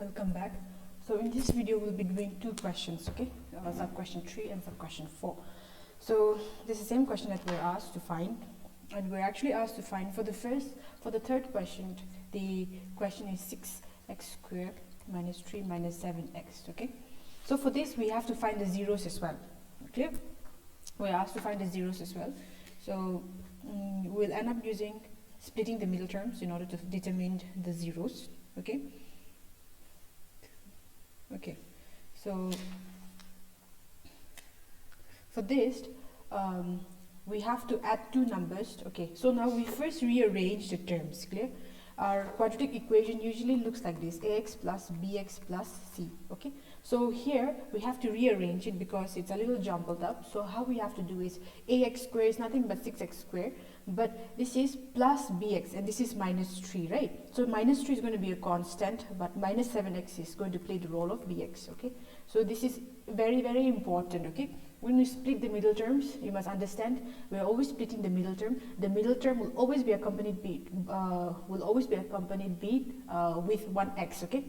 welcome back. So in this video we'll be doing two questions, okay, sub question 3 and sub question 4. So this is the same question that we're asked to find, and we're actually asked to find for the third question. The question is 6x squared minus 3 minus 7x, okay. So for this we have to find the zeros as well, clear? We're asked to find the zeros as well. So we'll end up using splitting the middle terms in order to determine the zeros, okay. Okay, so for this we have to add two numbers, okay. So now we first rearrange the terms, clear? Our quadratic equation usually looks like this: ax plus bx plus c, okay. So here we have to rearrange it because it's a little jumbled up. So how we have to do is ax squared is nothing but 6x squared, but this is plus bx and this is minus 3, right? So minus 3 is going to be a constant, but minus 7x is going to play the role of bx, okay. So this is very, very important, okay. When we split the middle terms, you must understand we are always splitting the middle term. The middle term will always be accompanied with one x, okay,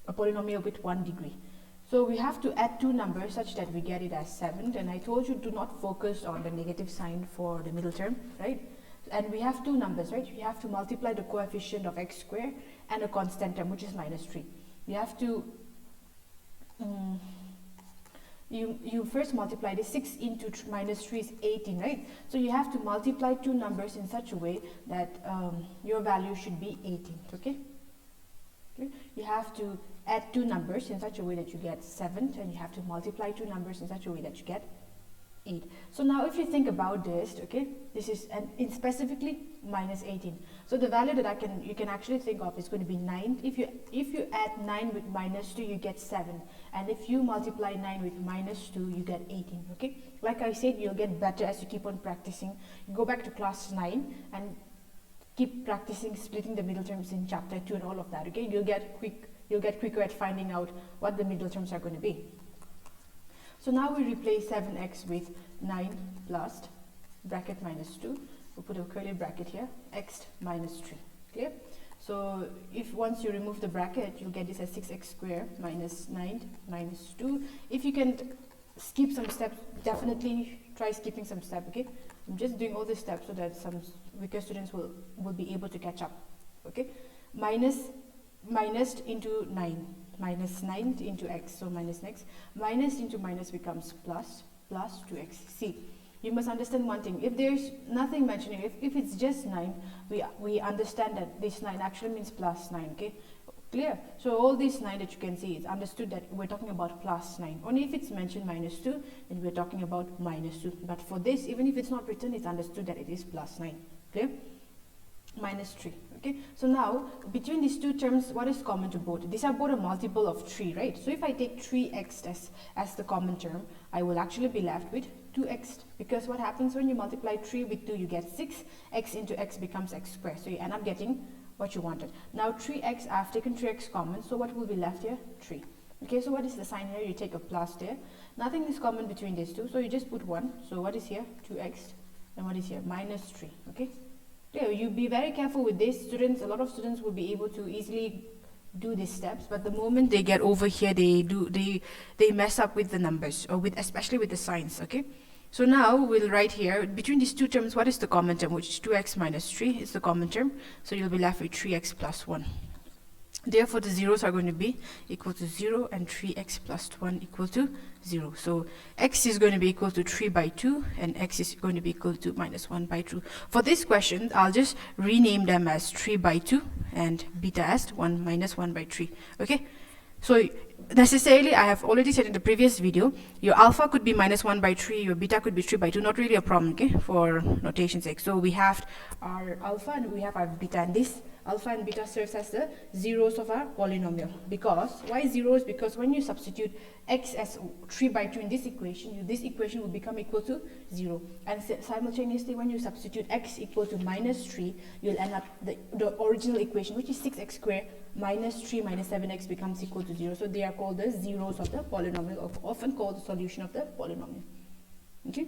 a polynomial with 1 degree. So we have to add two numbers such that we get it as 7, and I told you to not focus on the negative sign for the middle term, right? And we have two numbers, right? We have to multiply the coefficient of x squared and a constant term, which is minus 3. You have to you first multiply this. 6 into minus 3 is 18, right? So you have to multiply two numbers in such a way that your value should be 18, okay? You have to add two numbers in such a way that you get 7, and you have to multiply two numbers in such a way that you get 8. So now if you think about this, okay, this is in specifically minus 18. So the value that you can actually think of is going to be 9. If you add 9 with minus 2, you get 7, and if you multiply 9 with minus 2, you get 18, okay. Like I said, you'll get better as you keep on practicing. Go back to class 9 and keep practicing splitting the middle terms in chapter 2 and all of that, okay. You'll get quicker at finding out what the middle terms are going to be. So now we replace 7x with 9 plus bracket minus 2. We'll put a curly bracket here, x minus 3, clear? So if once you remove the bracket, you'll get this as 6x squared minus 9 minus 2. If you can skip some steps, definitely try skipping some steps, okay. I'm just doing all these steps so that some weaker students will be able to catch up, okay. Minus into 9, minus 9 into x, so minus x, minus into minus becomes plus 2x. See, you must understand one thing. If there's nothing mentioning, if it's just 9, we understand that this 9 actually means plus 9, okay, clear? So all this 9 that you can see, it's understood that we're talking about plus 9. Only if it's mentioned minus 2, then we're talking about minus 2. But for this, even if it's not written, it's understood that it is plus 9, clear? Minus 3, okay. So now between these two terms, what is common to both? These are both a multiple of 3, right? So if I take 3x as the common term, I will actually be left with 2x, because what happens when you multiply 3 with 2, you get 6. X into x becomes x squared, so you end up getting what you wanted. Now 3x, I've taken 3x common, so what will be left here? 3. Okay, so what is the sign here? You take a plus there. Nothing is common between these two, so you just put 1. So what is here? 2x, and what is here? Minus 3, okay. Yeah, you be very careful with this. Students, a lot of students will be able to easily do these steps, but the moment they get over here, they mess up with the numbers, or especially with the signs, okay. So now we'll write here between these two terms, what is the common term, which is 2x minus 3 is the common term, so you'll be left with 3x plus 1. Therefore the zeros are going to be equal to 0 and 3x plus 1 equal to 0. So x is going to be equal to 3 by 2 and x is going to be equal to minus 1 by 2. For this question, I'll just rename them as 3 by 2 and beta as minus 1 by 3. Okay, so necessarily, I have already said in the previous video, your alpha could be minus 1 by 3, your beta could be 3 by 2, not really a problem, okay, for notation sake. So we have our alpha and we have our beta, and this alpha and beta serves as the zeros of our polynomial. Because, why zeros? Because when you substitute x as 3 by 2 in this equation will become equal to 0. And simultaneously, when you substitute x equal to minus 3, you'll end up the original equation, which is 6x squared minus 3 minus 7x becomes equal to 0. So they are called the zeros of the polynomial, often called the solution of the polynomial. Okay.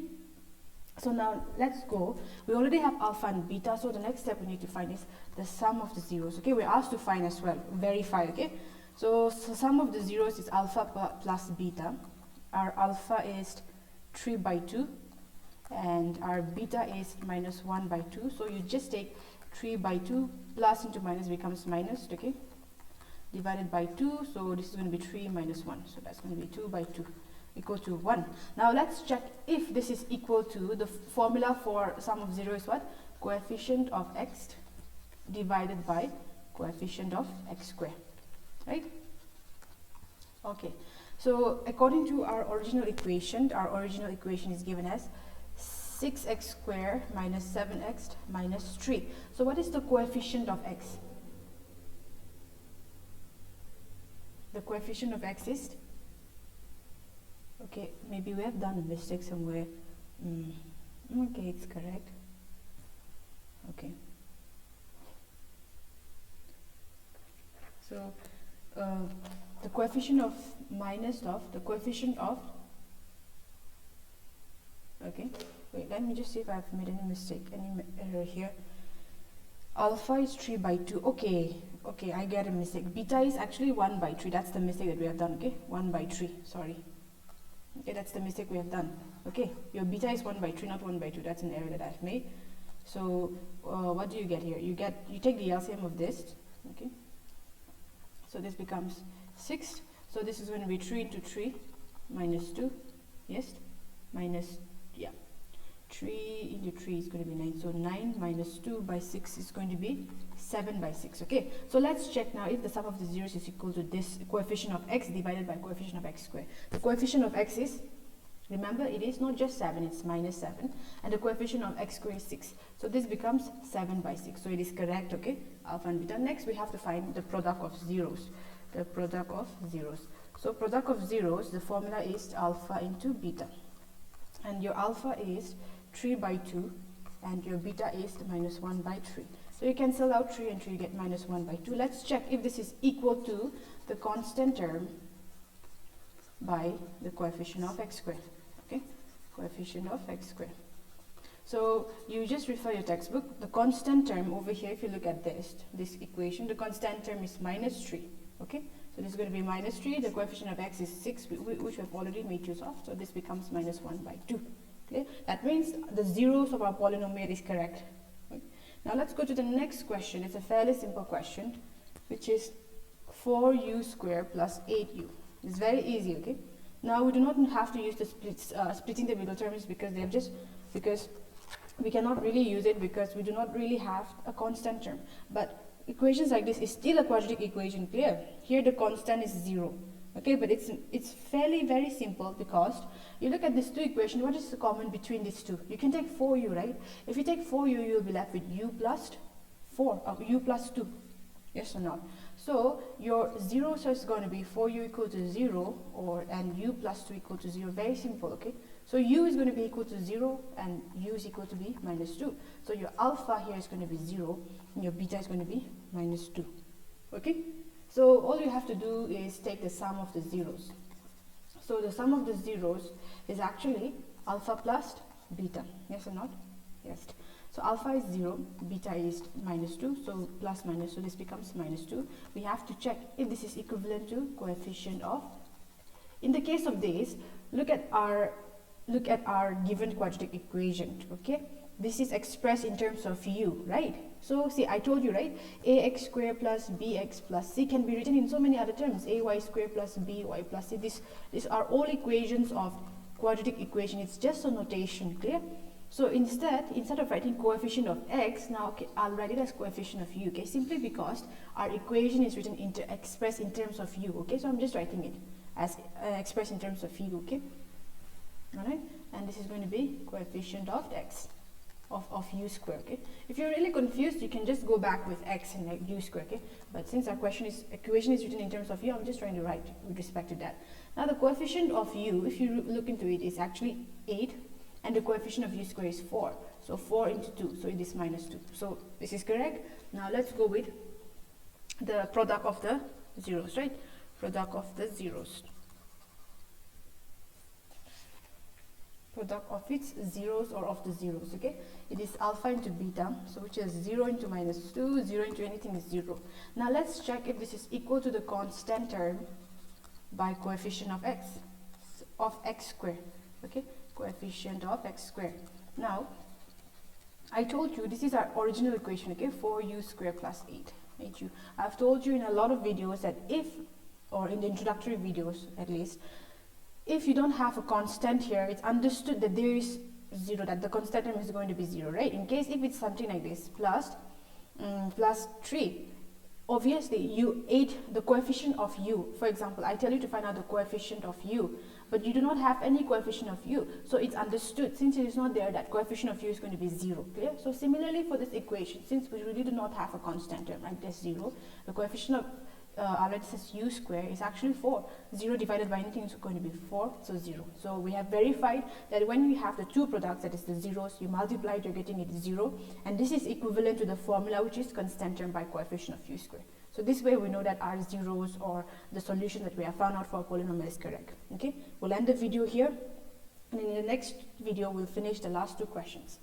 So now let's go. We already have alpha and beta, so the next step we need to find is the sum of the zeros. Okay, we're asked to find as well, verify. Okay, So sum of the zeros is alpha plus beta. Our alpha is 3 by 2 and our beta is minus 1 by 2. So you just take 3 by 2 plus into minus becomes minus, okay, divided by 2. So this is going to be 3 minus 1. So that's going to be 2 by 2 equal to 1. Now let's check if this is equal to the formula for sum of 0 is what? Coefficient of x divided by coefficient of x square, right? Okay, so according to our original equation is given as 6x square minus 7x minus 3. So what is the coefficient of x? The coefficient of x is, okay, maybe we have done a mistake somewhere. Okay, it's correct. Okay. So the coefficient of okay, wait, let me just see if I've made any mistake, any error here. Alpha is 3 by 2. Okay, I get a mistake. Beta is actually 1 by 3. That's the mistake that we have done. Okay, 1 by 3. Sorry. Okay, that's the mistake we have done. Okay, your beta is 1 by 3, not 1 by 2. That's an error that I've made. So what do you get here? You take the LCM of this. Okay, so this becomes 6. So this is going to be 3 into 3 minus 2. Yes, minus, yeah, 3 into 3 is going to be 9. So 9 minus 2 by 6 is going to be 7 by 6. Okay, so let's check now if the sum of the zeros is equal to this coefficient of x divided by coefficient of x square. The coefficient of x is, remember, it is not just 7, it's minus 7, and the coefficient of x square is 6. So this becomes 7 by 6. So it is correct, okay, alpha and beta. Next we have to find the product of zeros. The product of zeros. So product of zeros, the formula is alpha into beta. And your alpha is 3 by 2 and your beta is minus 1 by 3. So you cancel out 3 and 3, you get minus 1 by 2. Let's check if this is equal to the constant term by the coefficient of x square. Okay, coefficient of x square. So you just refer your textbook. The constant term over here, if you look at this equation, the constant term is minus 3. Okay, so this is going to be minus 3. The coefficient of x is 6, which we have already made use of. So this becomes minus 1 by 2. Okay, that means the zeros of our polynomial is correct. Okay. Now let's go to the next question. It's a fairly simple question, which is 4u square plus 8u. It's very easy. Okay. Now we do not have to use the splitting the middle terms because we cannot really use it because we do not really have a constant term. But equations like this is still a quadratic equation, clear? Here the constant is 0. Okay, but it's fairly very simple because you look at these two equations. What is the common between these two? You can take 4u, right? If you take 4u, you will be left with u plus 4 or u plus 2. Yes or not? So your zeros is going to be 4u equal to 0 and u plus 2 equal to 0. Very simple, okay? So u is going to be equal to 0 and u is equal to be minus 2. So your alpha here is going to be 0 and your beta is going to be minus 2. Okay? So all you have to do is take the sum of the zeros. So the sum of the zeros is actually alpha plus beta. Yes or not? Yes. So alpha is 0, beta is minus 2, so plus minus, so this becomes minus 2. We have to check if this is equivalent to coefficient of, in the case of this, look at our given quadratic equation, okay? This is expressed in terms of u, right? So see, I told you, right? ax square plus bx plus c can be written in so many other terms. Ay square plus by plus c. These are all equations of quadratic equation. It's just a notation, clear? So instead of writing coefficient of x, now okay, I'll write it as coefficient of u, okay? Simply because our equation is written expressed in terms of u, okay? So I'm just writing it as expressed in terms of u, okay? Alright, and this is going to be coefficient of x. Of u square, okay? If you're really confused, you can just go back with x and like u square, okay? But since our equation is written in terms of u, I'm just trying to write with respect to that. Now the coefficient of u, if you look into it, is actually 8, and the coefficient of u square is 4. So 4 into 2, so it is minus 2. So this is correct. Now let's go with the product of the zeros, right? Product of the zeros. product of its zeros or of the zeros. Okay, it is alpha into beta, so which is 0 into minus 2, 0 into anything is 0. Now let's check if this is equal to the constant term by coefficient of x squared. Okay, coefficient of x squared. Now I told you this is our original equation. Okay, 4u squared plus 8u. I've told you in a lot of videos that if, or in the introductory videos at least, if you don't have a constant here, it's understood that there is 0, that the constant term is going to be 0, right? In case if it's something like this, plus 3, obviously you add the coefficient of u. For example, I tell you to find out the coefficient of u, but you do not have any coefficient of u, so it's understood, since it is not there, that coefficient of u is going to be 0. Clear? So similarly for this equation, since we really do not have a constant term, right, there's 0, the coefficient of already says u square is actually 4. 0 divided by anything is going to be 4, so 0. So we have verified that when we have the two products, that is the zeros, you multiply it, you're getting it 0, and this is equivalent to the formula, which is constant term by coefficient of u square. So this way we know that our zeros, or the solution that we have found out for a polynomial, is correct. Okay, we'll end the video here, and in the next video we'll finish the last two questions.